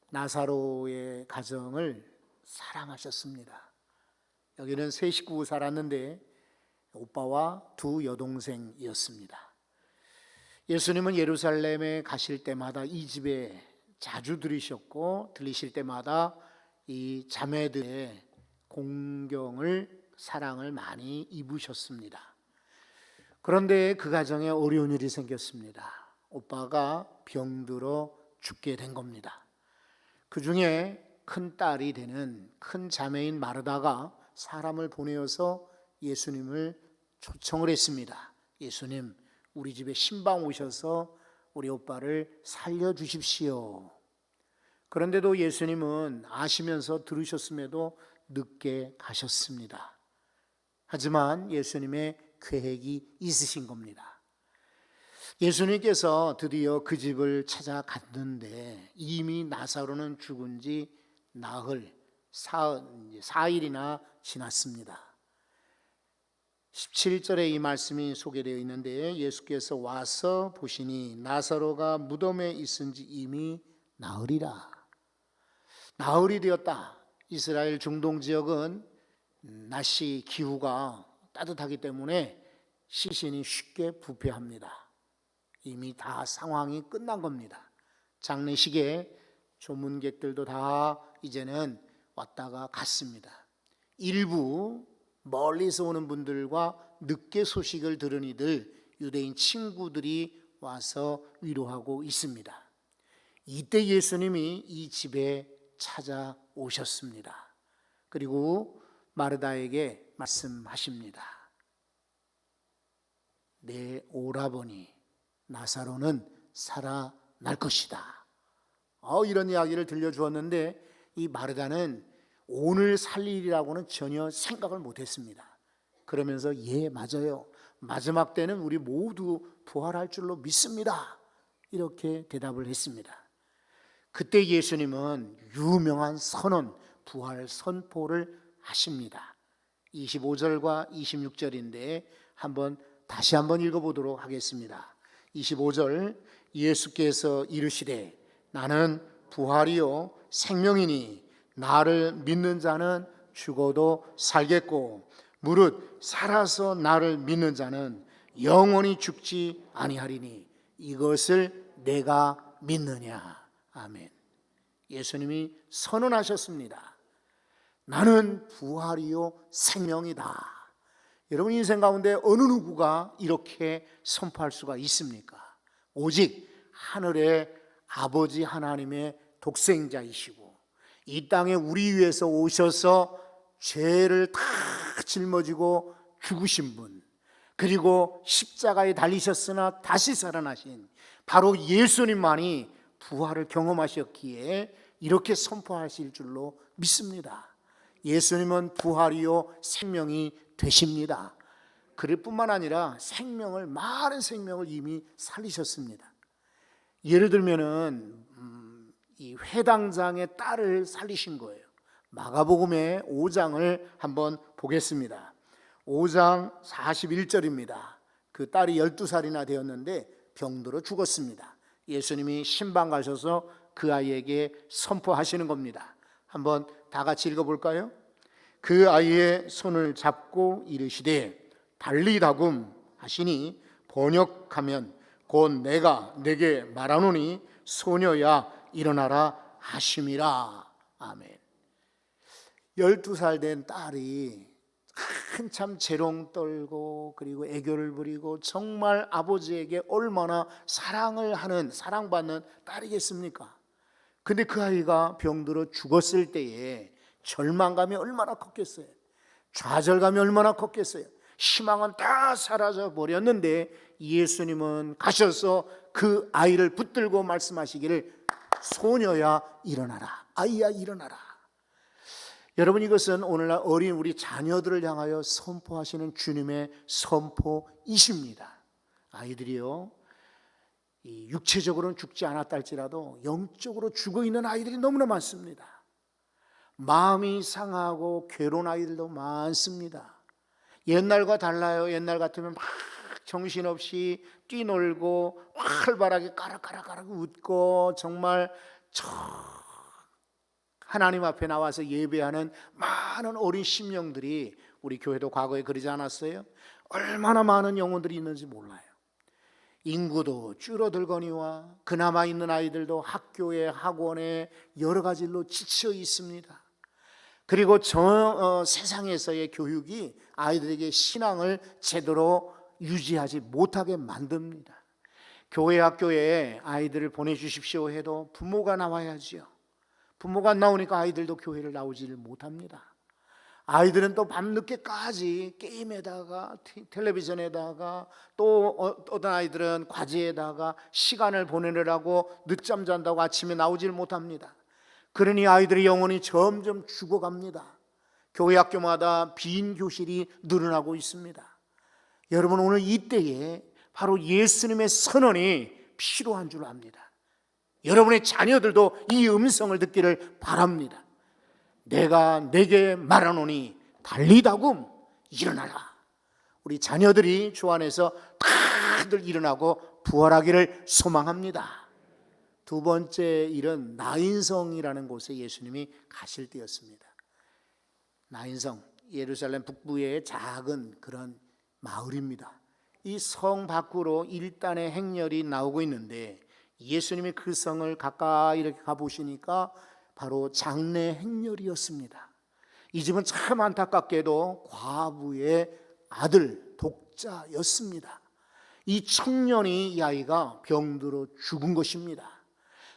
나사로의 가정을 사랑하셨습니다. 여기는 세 식구 살았는데 오빠와 두 여동생이었습니다. 예수님은 예루살렘에 가실 때마다 이 집에 자주 들으셨고, 들리실 때마다 이 자매들의 공경을, 사랑을 많이 입으셨습니다. 그런데 그 가정에 어려운 일이 생겼습니다. 오빠가 병들어 죽게 된 겁니다. 그 중에 큰 딸이 되는 큰 자매인 마르다가 사람을 보내어서 예수님을 초청을 했습니다. 예수님, 우리 집에 신방 오셔서 우리 오빠를 살려주십시오. 그런데도 예수님은 아시면서 들으셨음에도 늦게 가셨습니다. 하지만 예수님의 계획이 있으신 겁니다. 예수님께서 드디어 그 집을 찾아갔는데 이미 나사로는 죽은 지 나흘, 4일이나 지났습니다. 17절에 이 말씀이 소개되어 있는데, 예수께서 와서 보시니 나사로가 무덤에 있은 지 이미 나흘이라. 나흘이 되었다. 이스라엘 중동 지역은 날씨 기후가 따뜻하기 때문에 시신이 쉽게 부패합니다. 이미 다 상황이 끝난 겁니다. 장례식에 조문객들도 다 이제는 왔다가 갔습니다. 일부 멀리서 오는 분들과 늦게 소식을 들은 이들, 유대인 친구들이 와서 위로하고 있습니다. 이때 예수님이 이 집에 찾아오셨습니다. 그리고 마르다에게 말씀하십니다. 내 오라버니 나사로는 살아날 것이다. 이런 이야기를 들려주었는데, 이 마르다는 오늘 살 일이라고는 전혀 생각을 못했습니다. 그러면서 예, 맞아요. 마지막 때는 우리 모두 부활할 줄로 믿습니다. 이렇게 대답을 했습니다. 그때 예수님은 유명한 선언, 부활 선포를 하십니다. 25절과 26절인데 다시 한번 읽어보도록 하겠습니다. 25절, 예수께서 이르시되 나는 부활이요 생명이니 나를 믿는 자는 죽어도 살겠고 무릇 살아서 나를 믿는 자는 영원히 죽지 아니하리니 이것을 내가 믿느냐. 아멘. 예수님이 선언하셨습니다. 나는 부활이요 생명이다. 여러분 인생 가운데 어느 누구가 이렇게 선포할 수가 있습니까? 오직 하늘의 아버지 하나님의 독생자이시고 이 땅에 우리 위해서 오셔서 죄를 다 짊어지고 죽으신 분, 그리고 십자가에 달리셨으나 다시 살아나신 바로 예수님만이 부활을 경험하셨기에 이렇게 선포하실 줄로 믿습니다. 예수님은 부활이요 생명이 되십니다. 그럴 뿐만 아니라 많은 생명을 이미 살리셨습니다. 예를 들면은 이 회당장의 딸을 살리신 거예요. 마가복음의 5장을 한번 보겠습니다. 5장 41절입니다. 그 딸이 12살이나 되었는데 병들어 죽었습니다. 예수님이 신방 가셔서 그 아이에게 선포하시는 겁니다. 한번 다 같이 읽어볼까요? 그 아이의 손을 잡고 이르시되 달리다굼 하시니 번역하면 곧 내가 내게 말하노니 소녀야 일어나라 하심이라. 아멘. 12살 된 딸이 한참 재롱 떨고 그리고 애교를 부리고 정말 아버지에게 얼마나 사랑받는 딸이겠습니까? 근데 그 아이가 병들어 죽었을 때에 절망감이 얼마나 컸겠어요. 좌절감이 얼마나 컸겠어요. 희망은 다 사라져 버렸는데 예수님은 가셔서 그 아이를 붙들고 말씀하시기를 소녀야 일어나라, 아이야 일어나라. 여러분, 이것은 오늘날 어린 우리 자녀들을 향하여 선포하시는 주님의 선포이십니다. 아이들이요, 육체적으로는 죽지 않았다 할지라도 영적으로 죽어있는 아이들이 너무나 많습니다. 마음이 상하고 괴로운 아이들도 많습니다. 옛날과 달라요. 옛날 같으면 막 정신없이 뛰놀고 활발하게 까락까락 웃고 정말 하나님 앞에 나와서 예배하는 많은 어린 심령들이, 우리 교회도 과거에 그러지 않았어요? 얼마나 많은 영혼들이 있는지 몰라요. 인구도 줄어들거니와 그나마 있는 아이들도 학교에 학원에 여러 가지 일로 지쳐 있습니다. 그리고 세상에서의 교육이 아이들에게 신앙을 제대로 유지하지 못하게 만듭니다. 교회 학교에 아이들을 보내주십시오 해도 부모가 나와야지요. 부모가 안 나오니까 아이들도 교회를 나오지를 못합니다. 아이들은 또 밤늦게까지 게임에다가 텔레비전에다가 또 어떤 아이들은 과제에다가 시간을 보내느라고 늦잠 잔다고 아침에 나오질 못합니다. 그러니 아이들의 영혼이 점점 죽어갑니다. 교회 학교마다 빈 교실이 늘어나고 있습니다. 여러분, 오늘 이때에 바로 예수님의 선언이 필요한 줄 압니다. 여러분의 자녀들도 이 음성을 듣기를 바랍니다. 내가 내게 말하노니 달리다금 일어나라. 우리 자녀들이 주 안에서 다들 일어나고 부활하기를 소망합니다. 두 번째 일은 나인성이라는 곳에 예수님이 가실 때였습니다. 나인성, 예루살렘 북부의 작은 그런 마을입니다. 이 성 밖으로 일단의 행렬이 나오고 있는데 예수님이 그 성을 가까이 이렇게 가보시니까 바로 장례 행렬이었습니다. 이 집은 참 안타깝게도 과부의 아들, 독자였습니다. 이 청년이, 이 아이가 병들어 죽은 것입니다.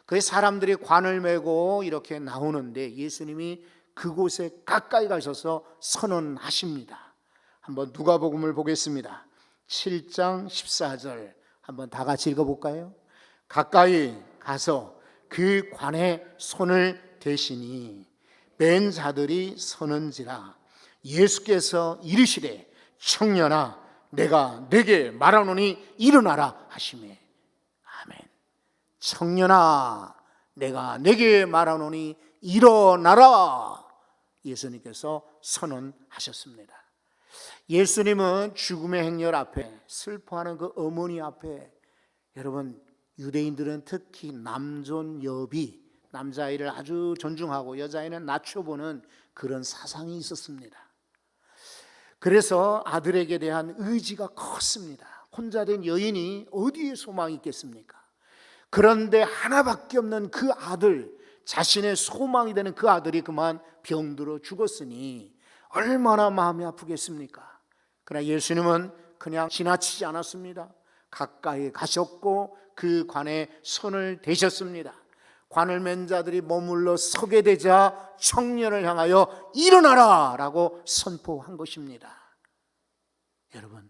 그래서 사람들이 관을 메고 이렇게 나오는데 예수님이 그곳에 가까이 가셔서 선언하십니다. 한번 누가복음을 보겠습니다. 7장 14절 한번 다 같이 읽어볼까요? 가까이 가서 그 관에 손을 대시니 맨 자들이 서는지라. 예수께서 이르시되 청년아 내가 내게 말하노니 일어나라 하시매. 아멘. 청년아 내가 내게 말하노니 일어나라. 예수님께서 선언하셨습니다. 예수님은 죽음의 행렬 앞에, 슬퍼하는 그 어머니 앞에, 여러분 유대인들은 특히 남존 여비, 남자아이를 아주 존중하고 여자아이는 낮춰보는 그런 사상이 있었습니다. 그래서 아들에게 대한 의지가 컸습니다. 혼자 된 여인이 어디에 소망이 있겠습니까? 그런데 하나밖에 없는 그 아들, 자신의 소망이 되는 그 아들이 그만 병들어 죽었으니 얼마나 마음이 아프겠습니까? 그러나 예수님은 그냥 지나치지 않았습니다. 가까이 가셨고 그 관에 손을 대셨습니다. 관을 맨 자들이 머물러 서게 되자 청년을 향하여 일어나라 라고 선포한 것입니다. 여러분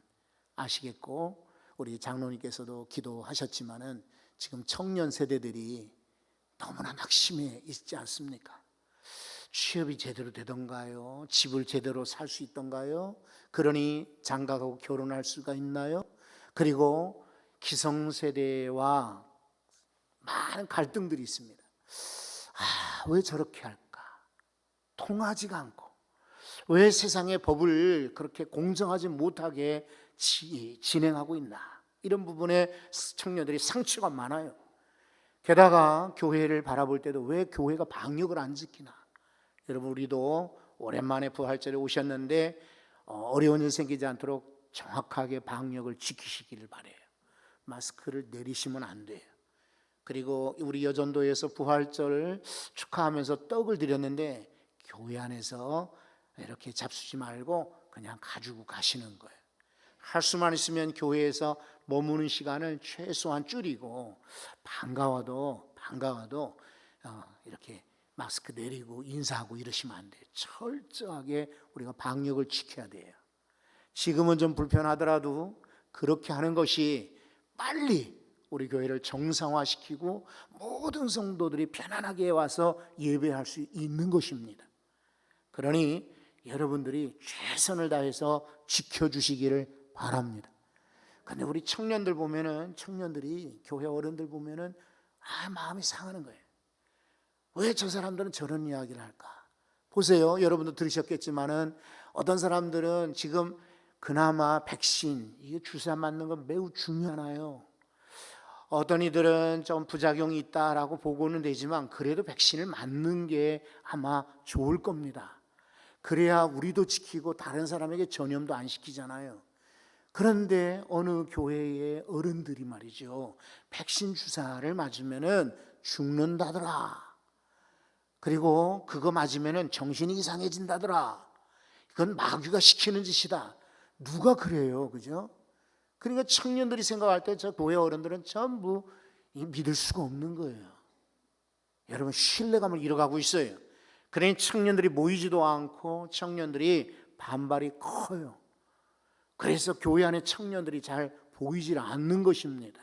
아시겠고 우리 장로님께서도 기도하셨지만은 지금 청년 세대들이 너무나 낙심해 있지 않습니까? 취업이 제대로 되던가요? 집을 제대로 살 수 있던가요? 그러니 장가가고 결혼할 수가 있나요? 그리고 기성세대와 많은 갈등들이 있습니다. 왜 저렇게 할까? 통하지가 않고 왜 세상의 법을 그렇게 공정하지 못하게 진행하고 있나? 이런 부분에 청년들이 상처가 많아요. 게다가 교회를 바라볼 때도 왜 교회가 방역을 안 지키나? 여러분 우리도 오랜만에 부활절에 오셨는데 어려운 일 생기지 않도록 정확하게 방역을 지키시기를 바라요. 마스크를 내리시면 안 돼요. 그리고 우리 여전도에서 부활절 축하하면서 떡을 드렸는데 교회 안에서 이렇게 잡수지 말고 그냥 가지고 가시는 거예요. 할 수만 있으면 교회에서 머무는 시간을 최소한 줄이고 반가워도 이렇게 마스크 내리고 인사하고 이러시면 안 돼요. 철저하게 우리가 방역을 지켜야 돼요. 지금은 좀 불편하더라도 그렇게 하는 것이 빨리 우리 교회를 정상화시키고 모든 성도들이 편안하게 와서 예배할 수 있는 것입니다. 그러니 여러분들이 최선을 다해서 지켜주시기를 바랍니다. 근데 우리 청년들 보면은, 청년들이 교회 어른들 보면은 마음이 상하는 거예요. 왜 저 사람들은 저런 이야기를 할까? 보세요. 여러분도 들으셨겠지만은 어떤 사람들은 지금 그나마 백신, 이게 주사 맞는 건 매우 중요하나요? 어떤 이들은 좀 부작용이 있다라고 보고는 되지만 그래도 백신을 맞는 게 아마 좋을 겁니다. 그래야 우리도 지키고 다른 사람에게 전염도 안 시키잖아요. 그런데 어느 교회의 어른들이 말이죠, 백신 주사를 맞으면은 죽는다더라. 그리고 그거 맞으면은 정신이 이상해진다더라. 이건 마귀가 시키는 짓이다. 누가 그래요, 그죠? 그러니까 청년들이 생각할 때 저 교회 어른들은 전부 믿을 수가 없는 거예요. 여러분, 신뢰감을 잃어가고 있어요. 그러니 청년들이 모이지도 않고 청년들이 반발이 커요. 그래서 교회 안에 청년들이 잘 보이질 않는 것입니다.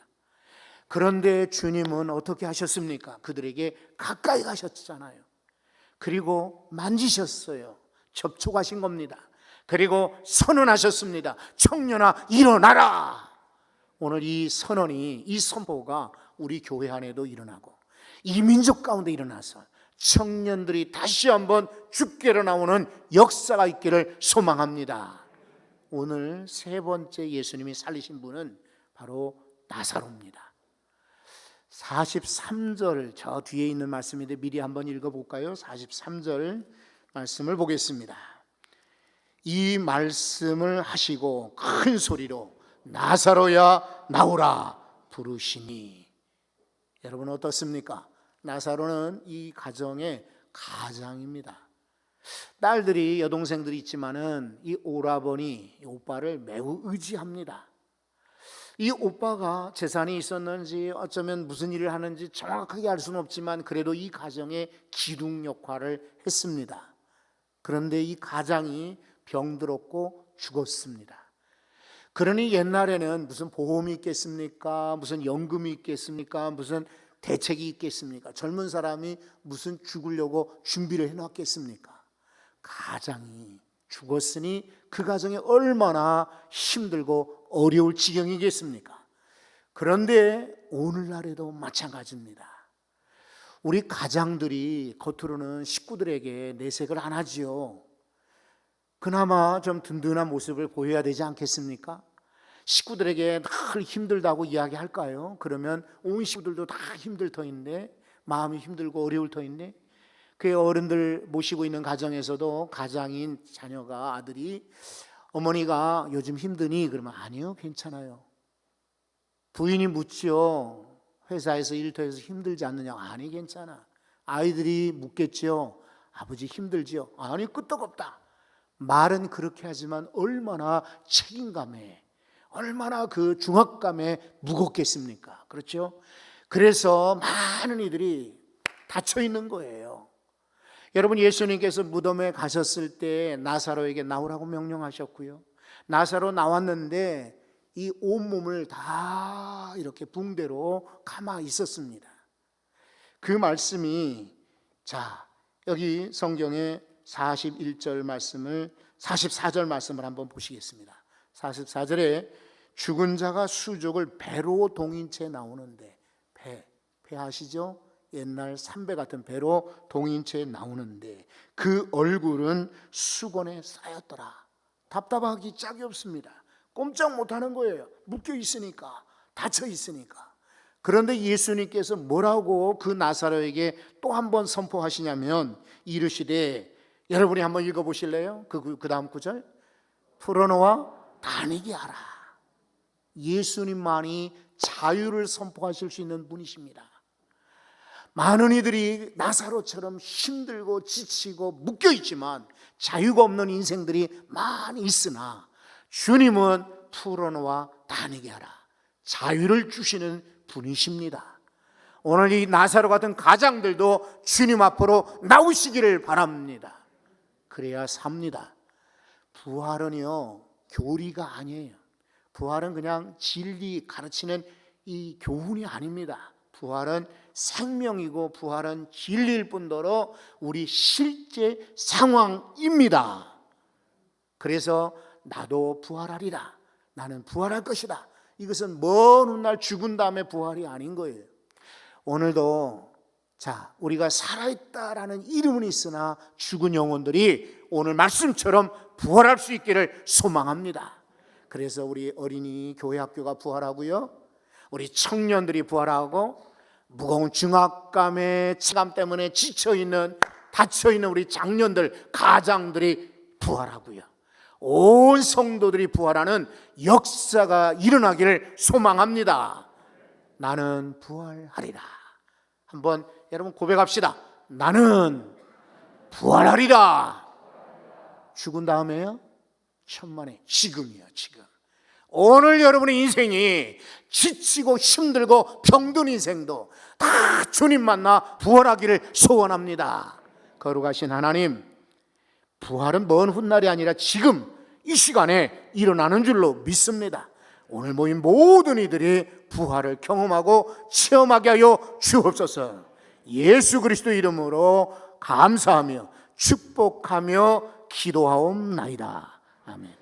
그런데 주님은 어떻게 하셨습니까? 그들에게 가까이 가셨잖아요. 그리고 만지셨어요. 접촉하신 겁니다. 그리고 선언하셨습니다. 청년아, 일어나라. 오늘 이 선언이, 이 선포가 우리 교회 안에도 일어나고 이 민족 가운데 일어나서 청년들이 다시 한번 주께로 나오는 역사가 있기를 소망합니다. 오늘 세 번째 예수님이 살리신 분은 바로 나사로입니다. 43절, 저 뒤에 있는 말씀인데 미리 한번 읽어볼까요? 43절 말씀을 보겠습니다. 이 말씀을 하시고 큰 소리로 나사로야 나오라 부르시니. 여러분 어떻습니까? 나사로는 이 가정의 가장입니다. 딸들이, 여동생들이 있지만은 이 오라버니, 이 오빠를 매우 의지합니다. 이 오빠가 재산이 있었는지 어쩌면 무슨 일을 하는지 정확하게 알 수는 없지만 그래도 이 가정의 기둥 역할을 했습니다. 그런데 이 가장이 병들었고 죽었습니다. 그러니 옛날에는 무슨 보험이 있겠습니까? 무슨 연금이 있겠습니까? 무슨 대책이 있겠습니까? 젊은 사람이 무슨 죽으려고 준비를 해놨겠습니까? 가장이 죽었으니 그 가정이 얼마나 힘들고 어려울 지경이겠습니까? 그런데 오늘날에도 마찬가지입니다. 우리 가장들이 겉으로는 식구들에게 내색을 안 하지요. 그나마 좀 든든한 모습을 보여야 되지 않겠습니까? 식구들에게 늘 힘들다고 이야기할까요? 그러면 온 식구들도 다 힘들 터인데, 마음이 힘들고 어려울 터인데, 그 어른들 모시고 있는 가정에서도 가장인 자녀가, 아들이 어머니가 요즘 힘드니? 그러면 아니요, 괜찮아요. 부인이 묻죠. 회사에서 일터에서 힘들지 않느냐? 아니, 괜찮아. 아이들이 묻겠죠. 아버지 힘들지요? 아니, 끄떡없다. 말은 그렇게 하지만 얼마나 책임감에, 얼마나 그 중압감에 무겁겠습니까? 그렇죠? 그래서 많은 이들이 닫혀 있는 거예요. 여러분, 예수님께서 무덤에 가셨을 때 나사로에게 나오라고 명령하셨고요. 나사로 나왔는데 이 온몸을 다 이렇게 붕대로 감아 있었습니다. 그 말씀이, 자, 여기 성경에 41절 말씀을, 44절 말씀을 한번 보시겠습니다. 44절에 죽은 자가 수족을 배로 동인 채 나오는데, 배 아시죠? 옛날 삼배 같은 배로 동인 채 나오는데 그 얼굴은 수건에 쌓였더라. 답답하기 짝이 없습니다. 꼼짝 못하는 거예요. 묶여 있으니까, 닫혀 있으니까. 그런데 예수님께서 뭐라고 그 나사로에게 또 한 번 선포하시냐면 이르시되, 여러분이 한번 읽어보실래요? 그 다음 구절, 풀어놓아 다니게 하라. 예수님만이 자유를 선포하실 수 있는 분이십니다. 많은 이들이 나사로처럼 힘들고 지치고 묶여있지만 자유가 없는 인생들이 많이 있으나 주님은 풀어놓아 다니게 하라. 자유를 주시는 분이십니다. 오늘 이 나사로 같은 가장들도 주님 앞으로 나오시기를 바랍니다. 그래야 삽니다. 부활은요, 교리가 아니에요. 부활은 그냥 진리 가르치는 이 교훈이 아닙니다. 부활은 생명이고 부활은 진리일 뿐더러 우리 실제 상황입니다. 그래서 나도 부활하리라, 나는 부활할 것이다. 이것은 먼 훗날 죽은 다음에 부활이 아닌 거예요. 오늘도 자, 우리가 살아있다라는 이름은 있으나 죽은 영혼들이 오늘 말씀처럼 부활할 수 있기를 소망합니다. 그래서 우리 어린이 교회 학교가 부활하고요, 우리 청년들이 부활하고 무거운 중압감에 치감 때문에 지쳐있는 닫혀있는 우리 장년들 가장들이 부활하고요, 온 성도들이 부활하는 역사가 일어나기를 소망합니다. 나는 부활하리라. 한번 여러분 고백합시다. 나는 부활하리라. 죽은 다음에요? 천만에 지금이요. 지금 오늘 여러분의 인생이 지치고 힘들고 병든 인생도 다 주님 만나 부활하기를 소원합니다. 거룩하신 하나님, 부활은 먼 훗날이 아니라 지금 이 시간에 일어나는 줄로 믿습니다. 오늘 모인 모든 이들이 부활을 경험하고 체험하게 하여 주옵소서. 예수 그리스도 이름으로 감사하며 축복하며 기도하옵나이다. 아멘.